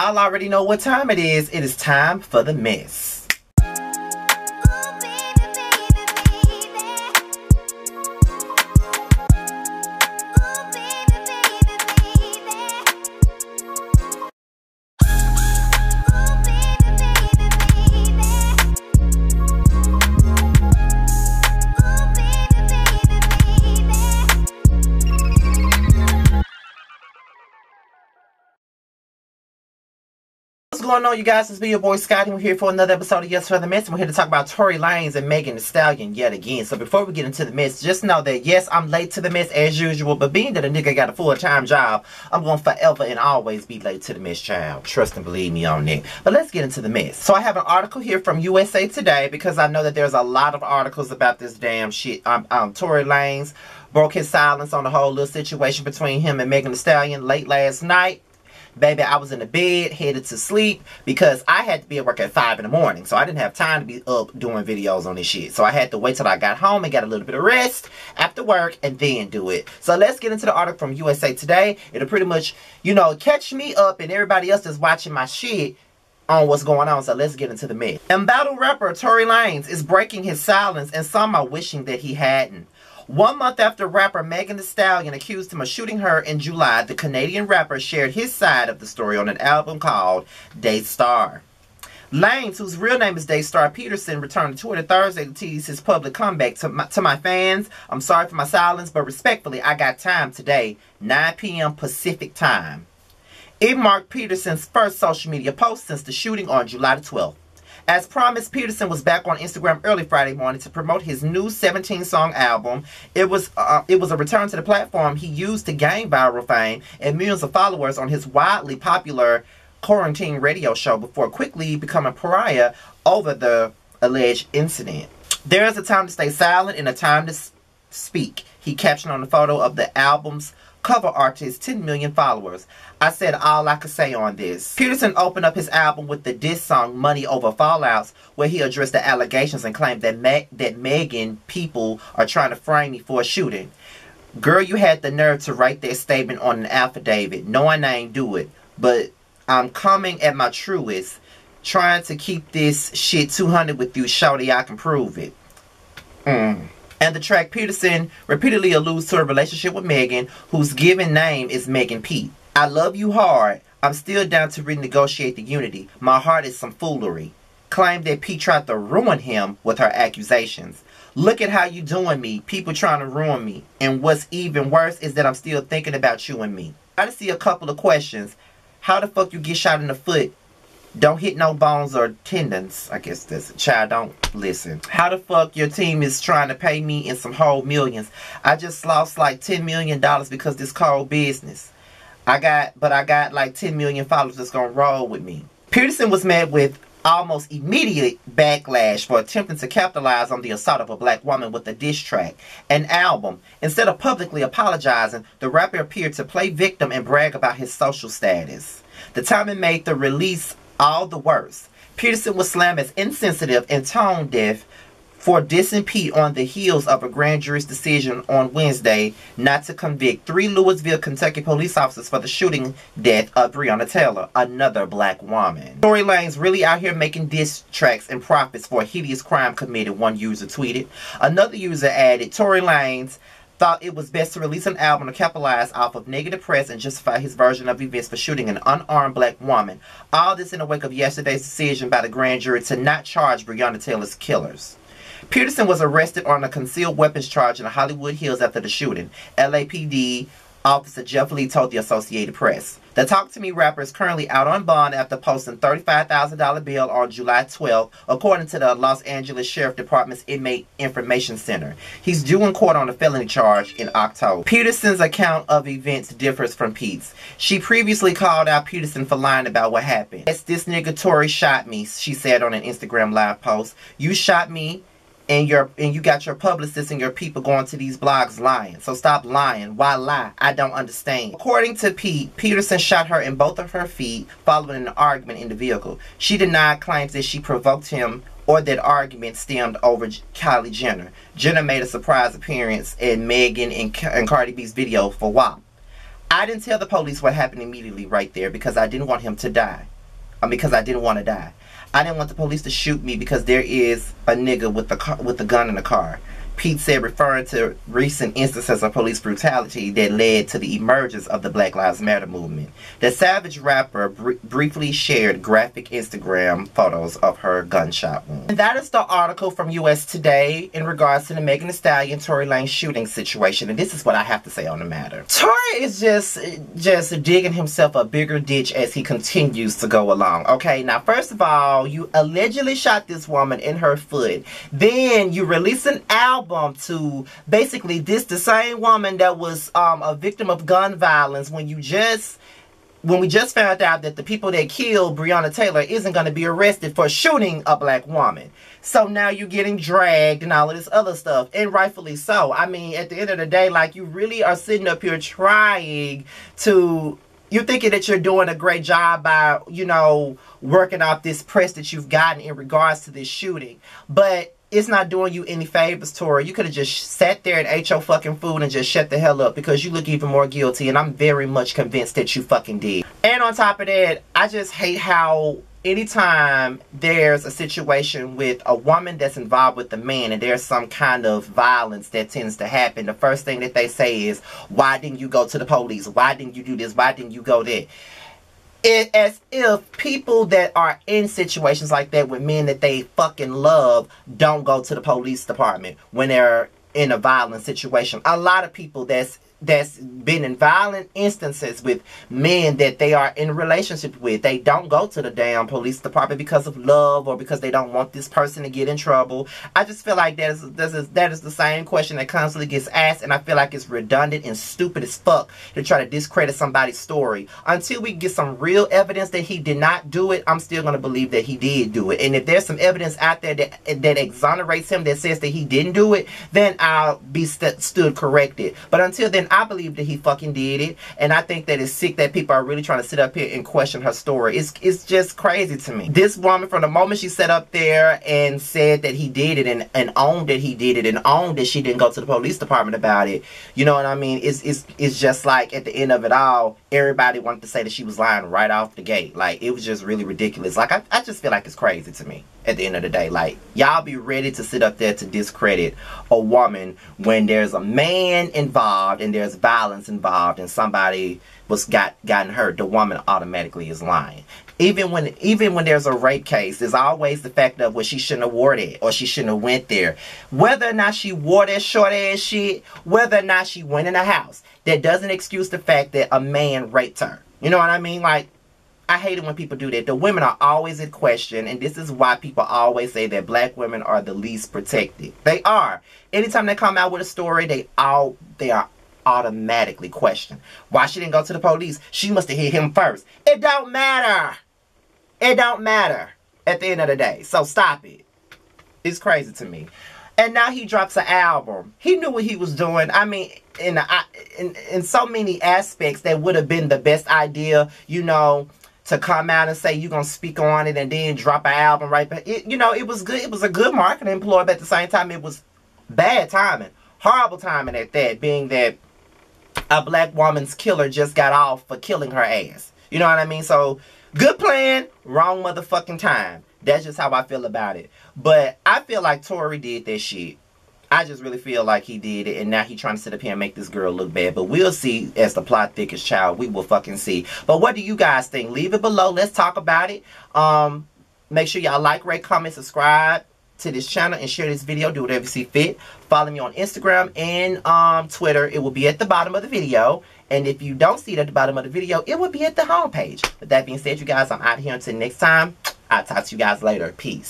Y'all already know what time it is. It is time for the mess. What's going on, you guys? It's me, your boy Scotty. We're here for another episode of Yassss for the Mess. We're here to talk about Tory Lanez and Megan Thee Stallion yet again. So before we get into the mess, just know that yes, I'm late to the mess as usual, but being that a nigga got a full-time job, I'm going to forever and always be late to the mess, child. Trust and believe me on that. But let's get into the mess. So I have an article here from USA Today because I know that there's a lot of articles about this damn shit. Tory Lanez broke his silence on the whole little situation between him and Megan Thee Stallion late last night. Baby, I was in the bed, headed to sleep, because I had to be at work at 5 in the morning. So I didn't have time to be up doing videos on this shit. So I had to wait till I got home and got a little bit of rest after work and then do it. So let's get into the article from USA Today. It'll pretty much, you know, catch me up and everybody else that's watching my shit on what's going on. So let's get into the mess. Embattled rapper Tory Lanez is breaking his silence, and some are wishing that he hadn't. 1 month after rapper Megan Thee Stallion accused him of shooting her in July, the Canadian rapper shared his side of the story on an album called Daystar. Lanez, whose real name is Daystar Peterson, returned to Twitter Thursday to tease his public comeback. To my fans, I'm sorry for my silence, but respectfully, I got time today, 9 p.m. Pacific time. It marked Peterson's first social media post since the shooting on July the 12th. As promised, Peterson was back on Instagram early Friday morning to promote his new 17-song album. It was a return to the platform he used to gain viral fame and millions of followers on his wildly popular quarantine radio show before quickly becoming a pariah over the alleged incident. There is a time to stay silent and a time to speak, he captioned on the photo of the album's cover art to his 10 million followers. I said all I could say on this. Peterson opened up his album with the diss song Money Over Fallouts, where he addressed the allegations and claimed that Megan people are trying to frame me for a shooting. Girl, you had the nerve to write that statement on an affidavit, knowing I ain't do it, but I'm coming at my truest, trying to keep this shit 200 with you, shorty, I can prove it. And the track, Peterson repeatedly alludes to a relationship with Megan, whose given name is Megan Pete. I love you hard. I'm still down to renegotiate the unity. My heart is some foolery. Claimed that Pete tried to ruin him with her accusations. Look at how you doing me. People trying to ruin me. And what's even worse is that I'm still thinking about you and me. I see a couple of questions. How the fuck you get shot in the foot? Don't hit no bones or tendons. I guess that's a child. Don't listen. How the fuck your team is trying to pay me in some whole millions? I just lost like $10 million because this cold business. I got like 10 million followers that's gonna roll with me. Peterson was met with almost immediate backlash for attempting to capitalize on the assault of a black woman with a diss track, an album. Instead of publicly apologizing, the rapper appeared to play victim and brag about his social status. The timing made the release all the worse. Peterson was slammed as insensitive and tone deaf for dissing Pete on the heels of a grand jury's decision on Wednesday not to convict 3 Louisville, Kentucky police officers for the shooting death of Breonna Taylor, another black woman. Tory Lanez really out here making diss tracks and profits for a hideous crime committed, one user tweeted. Another user added, Tory Lanez thought it was best to release an album to capitalize off of negative press and justify his version of events for shooting an unarmed black woman. All this in the wake of yesterday's decision by the grand jury to not charge Breonna Taylor's killers. Peterson was arrested on a concealed weapons charge in the Hollywood Hills after the shooting, LAPD Officer Jeff Lee told the Associated Press. The Talk To Me rapper is currently out on bond after posting $35,000 bail on July 12th, according to the Los Angeles Sheriff Department's Inmate Information Center. He's due in court on a felony charge in October. Peterson's account of events differs from Pete's. She previously called out Peterson for lying about what happened. Yes, this nigga Tory shot me, she said on an Instagram live post. You shot me. And you got your publicists and your people going to these blogs lying. So stop lying. Why lie? I don't understand. According to Pete, Peterson shot her in both of her feet following an argument in the vehicle. She denied claims that she provoked him or that argument stemmed over Kylie Jenner. Jenner made a surprise appearance in Megan and Cardi B's video for WAP. I didn't tell the police what happened immediately right there because I didn't want him to die. because I didn't want to die. I didn't want the police to shoot me because there is a nigga with a gun in the car. Pete said, referring to recent instances of police brutality that led to the emergence of the Black Lives Matter movement. The Savage rapper briefly shared graphic Instagram photos of her gunshot wound. And that is the article from US Today in regards to the Megan Thee Stallion Tory Lanez shooting situation. And this is what I have to say on the matter. Tory is just digging himself a bigger ditch as he continues to go along. Okay, now first of all, you allegedly shot this woman in her foot. Then you release an album to basically diss the same woman that was a victim of gun violence when we just found out that the people that killed Breonna Taylor isn't going to be arrested for shooting a black woman. So now you're getting dragged and all of this other stuff, and rightfully so. I mean, at the end of the day, like, you really are sitting up here trying to... You're thinking that you're doing a great job by, you know, working off this press that you've gotten in regards to this shooting. But it's not doing you any favors, Tory. You could have just sat there and ate your fucking food and just shut the hell up, because you look even more guilty, and I'm very much convinced that you fucking did. And on top of that, I just hate how anytime there's a situation with a woman that's involved with the man and there's some kind of violence that tends to happen, the first thing that they say is, why didn't you go to the police? Why didn't you do this? Why didn't you go there? As if people that are in situations like that with men that they fucking love don't go to the police department when they're in a violent situation. A lot of people that's been in violent instances with men that they are in a relationship with, they don't go to the damn police department because of love or because they don't want this person to get in trouble. I just feel like that is the same question that constantly gets asked, and I feel like it's redundant and stupid as fuck to try to discredit somebody's story. Until we get some real evidence that he did not do it, I'm still going to believe that he did do it. And if there's some evidence out there that exonerates him, that says that he didn't do it, then I'll be stood corrected. But until then, I believe that he fucking did it, and I think that it's sick that people are really trying to sit up here and question her story. It's just crazy to me. This woman, from the moment she sat up there and said that he did it and owned that he did it and owned that she didn't go to the police department about it, you know what I mean? It's just like at the end of it all, everybody wanted to say that she was lying right off the gate. Like, it was just really ridiculous. Like, I just feel like it's crazy to me at the end of the day. Like, y'all be ready to sit up there to discredit a woman when there's a man involved and there's violence involved and somebody gotten hurt. The woman automatically is lying. Even when there's a rape case, there's always the fact of, well, she shouldn't have wore that, or she shouldn't have went there. Whether or not she wore that short ass shit, whether or not she went in the house, that doesn't excuse the fact that a man raped her. You know what I mean? Like, I hate it when people do that. The women are always in question, and this is why people always say that black women are the least protected. They are. Anytime they come out with a story, they are automatically questioned. Why she didn't go to the police? She must have hit him first. It don't matter. It don't matter at the end of the day. So stop it. It's crazy to me. And now he drops an album. He knew what he was doing. I mean, in so many aspects, that would have been the best idea, you know, to come out and say you're going to speak on it and then drop an album right back. You know, it was good. It was a good marketing ploy, but at the same time, it was bad timing. Horrible timing at that, being that a black woman's killer just got off for killing her ass. You know what I mean? So, good plan, wrong motherfucking time. That's just how I feel about it. But I feel like Tory did that shit. I just really feel like he did it, and now he's trying to sit up here and make this girl look bad. But we'll see as the plot thickens, child. We will fucking see. But what do you guys think? Leave it below. Let's talk about it. Make sure y'all like, rate, comment, subscribe to this channel, and share this video. Do whatever you see fit. Follow me on Instagram and Twitter. It will be at the bottom of the video. And if you don't see it at the bottom of the video, it will be at the homepage. With that being said, you guys, I'm out here until next time. I'll talk to you guys later. Peace.